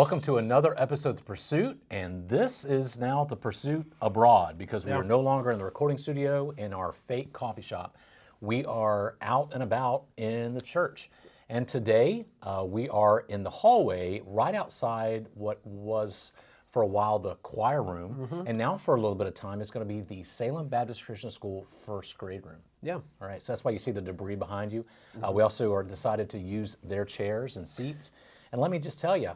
Welcome to another episode of The Pursuit, and this is now The Pursuit Abroad because we are no longer in the recording studio in our fake coffee shop. We are out and about in the church. And today we are in the hallway right outside what was for a while the choir room, and now for a little bit of time it's going to be the Salem Baptist Christian School first grade room. Yeah. All right, so that's why you see the debris behind you. We also are decided to use their chairs and seats. And let me just tell you,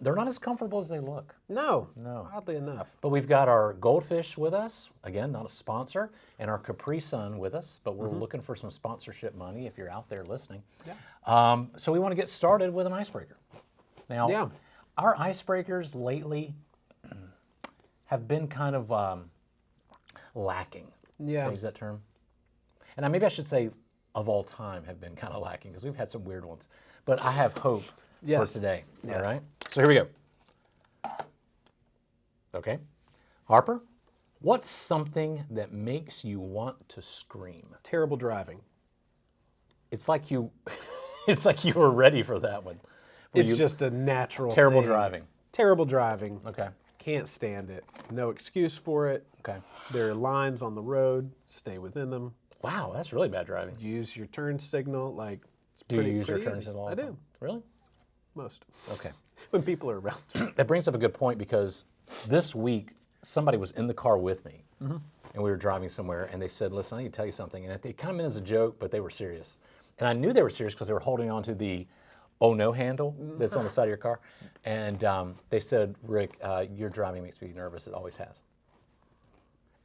they're not as comfortable as they look. No, oddly enough. But we've got our goldfish with us, again, not a sponsor, and our Capri Sun with us, but we're looking for some sponsorship money if you're out there listening. Yeah. So we want to get started with an icebreaker. Now, our icebreakers lately have been kind of lacking. Yeah. Can I use that term? And maybe I should say of all time have been kind of lacking because we've had some weird ones. But I have hope for today. Yes. All right? So here we go. Okay. Harper, what's something that makes you want to scream? Terrible driving. It's like you were ready for that one. It's just a natural Terrible thing. driving. Terrible driving. Okay. Can't stand it. No excuse for it. Okay. There are lines on the road. Stay within them. Wow, that's really bad driving. Use your turn signal. Like, it's Do you pretty, use your pretty turn easy. signal all I the do. time? Really? Most. Okay. When people are around. That brings up a good point because this week somebody was in the car with me and we were driving somewhere and they said, listen, I need to tell you something. And it kind of meant as a joke, but they were serious. And I knew they were serious because they were holding on to the oh no handle that's on the side of your car. And they said, Rick, your driving makes me nervous. It always has.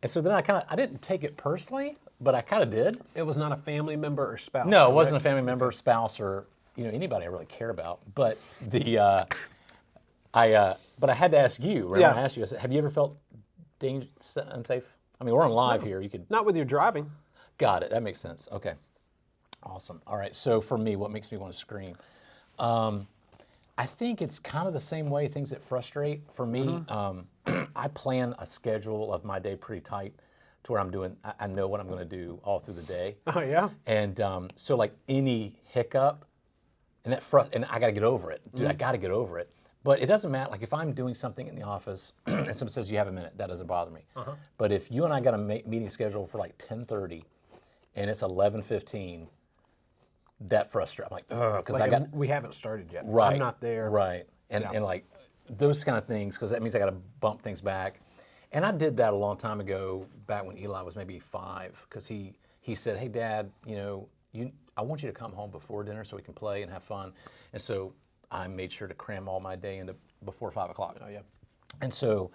And so then I didn't take it personally, but I kind of did. It was not a family member or spouse. No, it correct? wasn't a family member, spouse, or anybody I really care about. But I had to ask you. Remember, I asked you. I said, have you ever felt unsafe? I mean, we're on live here. You could. Not with your driving. Got it. That makes sense. Okay. Awesome. All right. So for me, what makes me want to scream? I think it's kind of the same way things that frustrate. For me, I plan a schedule of my day pretty tight to where I know what I'm going to do all through the day. Oh, yeah? And so like any hiccup, and I got to get over it. Dude, I got to get over it. But it doesn't matter. Like if I'm doing something in the office and someone says, you have a minute, that doesn't bother me. But if you and I got a meeting scheduled for like 10:30 and it's 11:15, that frustrates. I'm like, ugh, because we haven't started yet. Right. I'm not there. Right. And like those kind of things, because that means I got to bump things back. And I did that a long time ago, back when Eli was maybe 5, because he said, hey, Dad, I want you to come home before dinner so we can play and have fun. And so I made sure to cram all my day into before 5 o'clock. Oh, yeah. And so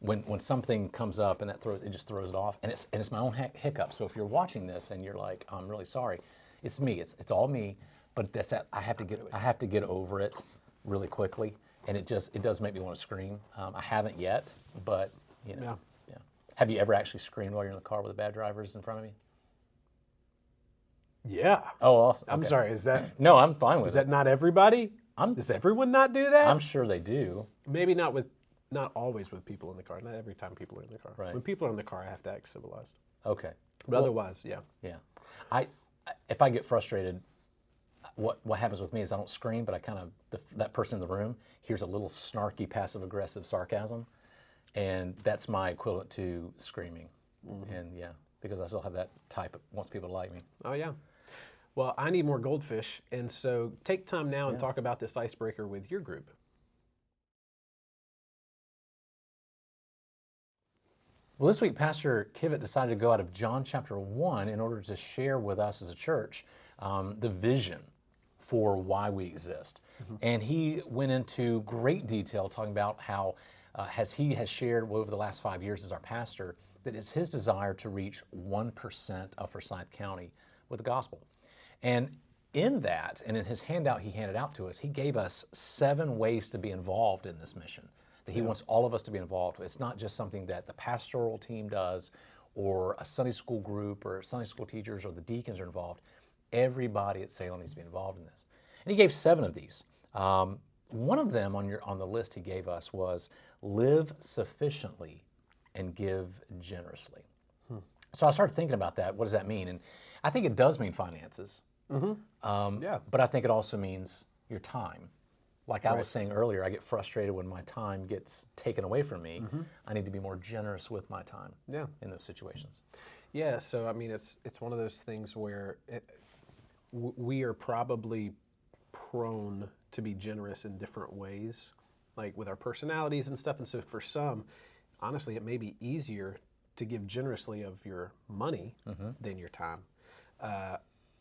when something comes up and it just throws it off, and it's my own hiccup. So if you're watching this and you're like, I'm really sorry, it's me. It's all me. But that's that. I have to get over it really quickly, and it does make me want to scream. I haven't yet, but Yeah. Have you ever actually screamed while you're in the car with a bad driver's in front of you? Yeah. Oh, awesome. I'm Okay. sorry. Is that No, I'm fine with is it. that not everybody? Does everyone not do that? I'm sure they do. Maybe not always with people in the car. Not every time people are in the car. Right. When people are in the car, I have to act civilized. Okay. But otherwise, yeah. Yeah. If I get frustrated, what happens with me is I don't scream, but I kind of that person in the room hears a little snarky, passive-aggressive sarcasm, and that's my equivalent to screaming. And because I still have that type of wants people to like me. Oh, yeah. Well, I need more goldfish, and so take time now and talk about this icebreaker with your group. Well, this week, Pastor Kivett decided to go out of John chapter 1 in order to share with us as a church the vision for why we exist. And he went into great detail talking about how, as he has shared over the last 5 years as our pastor, that it's his desire to reach 1% of Forsyth County with the gospel. And in that, and in his handout he handed out to us, he gave us 7 ways to be involved in this mission. That he wants all of us to be involved with. It's not just something that the pastoral team does or a Sunday school group or Sunday school teachers or the deacons are involved. Everybody at Salem needs to be involved in this. And he gave 7 of these. One of them on the list he gave us was live sufficiently and give generously. So I started thinking about that. What does that mean? And I think it does mean finances. But I think it also means your time. Like I was saying earlier, I get frustrated when my time gets taken away from me. I need to be more generous with my time in those situations. Yeah, so I mean, it's one of those things where we are probably prone to be generous in different ways, like with our personalities and stuff. And so for some, honestly, it may be easier to give generously of your money than your time.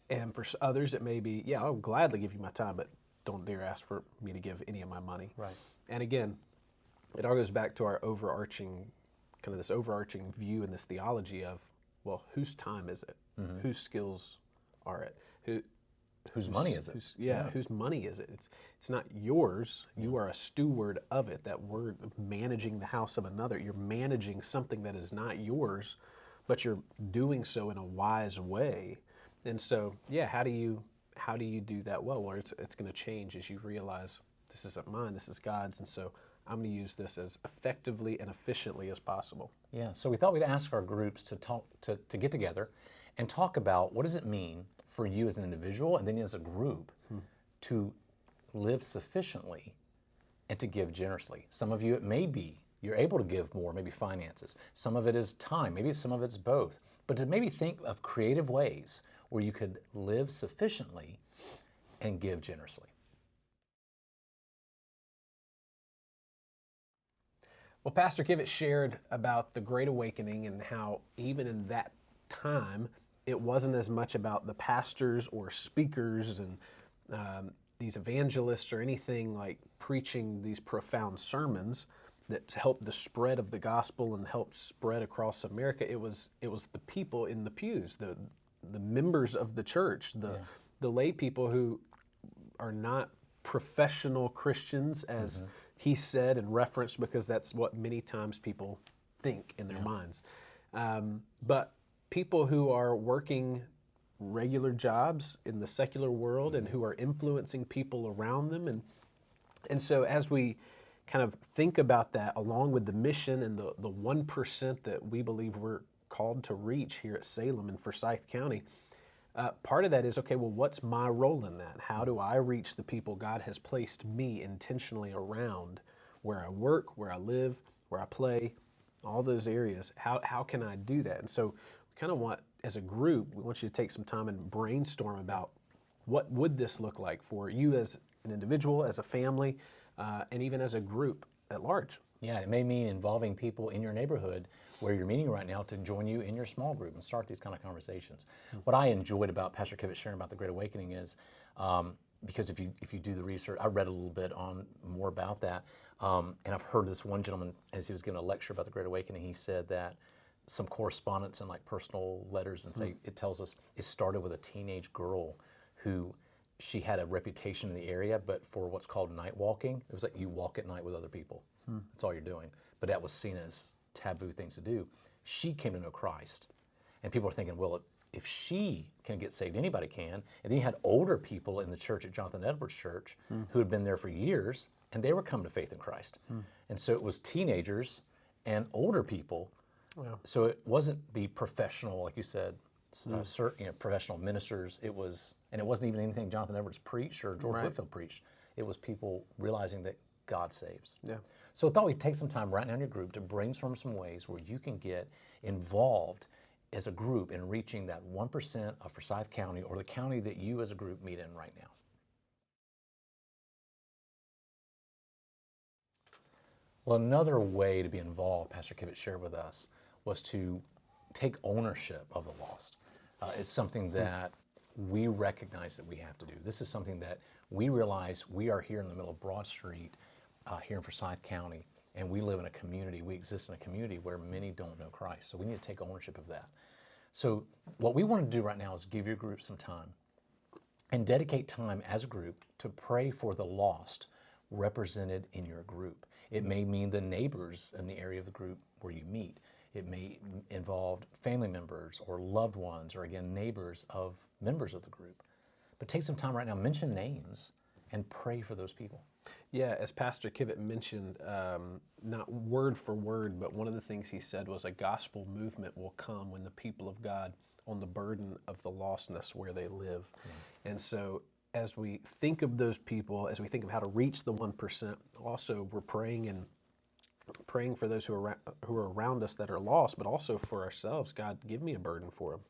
And for others, it may be, yeah, I'll gladly give you my time, but don't dare ask for me to give any of my money. Right. And again, it all goes back to our overarching view and this theology of, well, whose time is it? Whose skills are it? Whose money is it? Whose money is it? It's not yours. You are a steward of it. That word, managing the house of another. You're managing something that is not yours, but you're doing so in a wise way. And so, how do you do that well? Well, it's going to change as you realize this isn't mine, this is God's, and so I'm going to use this as effectively and efficiently as possible. Yeah, so we thought we'd ask our groups to talk to get together and talk about what does it mean for you as an individual and then as a group to live sufficiently and to give generously. Some of you, it may be you're able to give more, maybe finances. Some of it is time, maybe some of it's both. But to maybe think of creative ways where you could live sufficiently and give generously. Well, Pastor Kivett shared about the Great Awakening and how even in that time, it wasn't as much about the pastors or speakers and these evangelists or anything like preaching these profound sermons that helped the spread of the gospel and helped spread across America. It was the people in the pews, the members of the church, the lay people who are not professional Christians, as he said and referenced, because that's what many times people think in their minds. But people who are working regular jobs in the secular world and who are influencing people around them. And so as we kind of think about that along with the mission and the 1% that we believe we're called to reach here at Salem and Forsyth County, part of that is, okay, well, what's my role in that? How do I reach the people God has placed me intentionally around, where I work, where I live, where I play, all those areas? How can I do that? And so we kind of want, as a group, we want you to take some time and brainstorm about what would this look like for you as an individual, as a family, and even as a group at large. Yeah, it may mean involving people in your neighborhood where you're meeting right now to join you in your small group and start these kind of conversations. What I enjoyed about Pastor Kivett sharing about the Great Awakening is, because if you do the research, I read a little bit on more about that, and I've heard this one gentleman, as he was giving a lecture about the Great Awakening, he said that some correspondence and like personal letters and say, it tells us it started with a teenage girl who she had a reputation in the area, but for what's called night walking, it was like you walk at night with other people. That's all you're doing. But that was seen as taboo things to do. She came to know Christ. And people are thinking, well, if she can get saved, anybody can. And then you had older people in the church at Jonathan Edwards Church who had been there for years, and they were coming to faith in Christ. And so it was teenagers and older people. Wow. So it wasn't the professional, like you said, professional ministers. It wasn't even anything Jonathan Edwards preached or George Whitefield preached. It was people realizing that God saves. Yeah. So I thought we'd take some time right now in your group to brainstorm some ways where you can get involved as a group in reaching that 1% of Forsyth County or the county that you as a group meet in right now. Well, another way to be involved, Pastor Kivett shared with us, was to take ownership of the lost. It's something that we recognize that we have to do. This is something that we realize we are here in the middle of Broad Street, here in Forsyth County, and we live in a community, we exist in a community where many don't know Christ. So we need to take ownership of that. So what we want to do right now is give your group some time and dedicate time as a group to pray for the lost represented in your group. It may mean the neighbors in the area of the group where you meet. It may involve family members or loved ones or, again, neighbors of members of the group. But take some time right now, mention names, and pray for those people. Yeah, as Pastor Kivett mentioned, not word for word, but one of the things he said was a gospel movement will come when the people of God on the burden of the lostness where they live. And so as we think of those people, as we think of how to reach the 1%, also we're praying for those who are around us that are lost, but also for ourselves. God, give me a burden for them.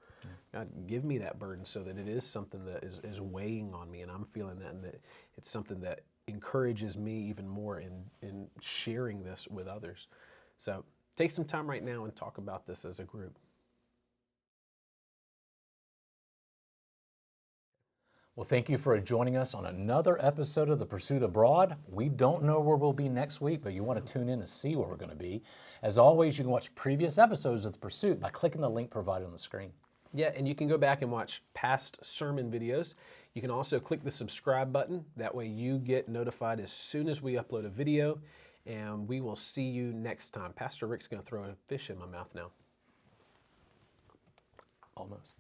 God, give me that burden so that it is something that is weighing on me, and I'm feeling that, and that it's something that encourages me even more in sharing this with others. So take some time right now and talk about this as a group. Well, thank you for joining us on another episode of The Pursuit Abroad. We don't know where we'll be next week, but you want to tune in to see where we're going to be. As always, you can watch previous episodes of The Pursuit by clicking the link provided on the screen. Yeah, and you can go back and watch past sermon videos. You can also click the subscribe button. That way you get notified as soon as we upload a video, and we will see you next time. Pastor Rick's going to throw a fish in my mouth now. Almost.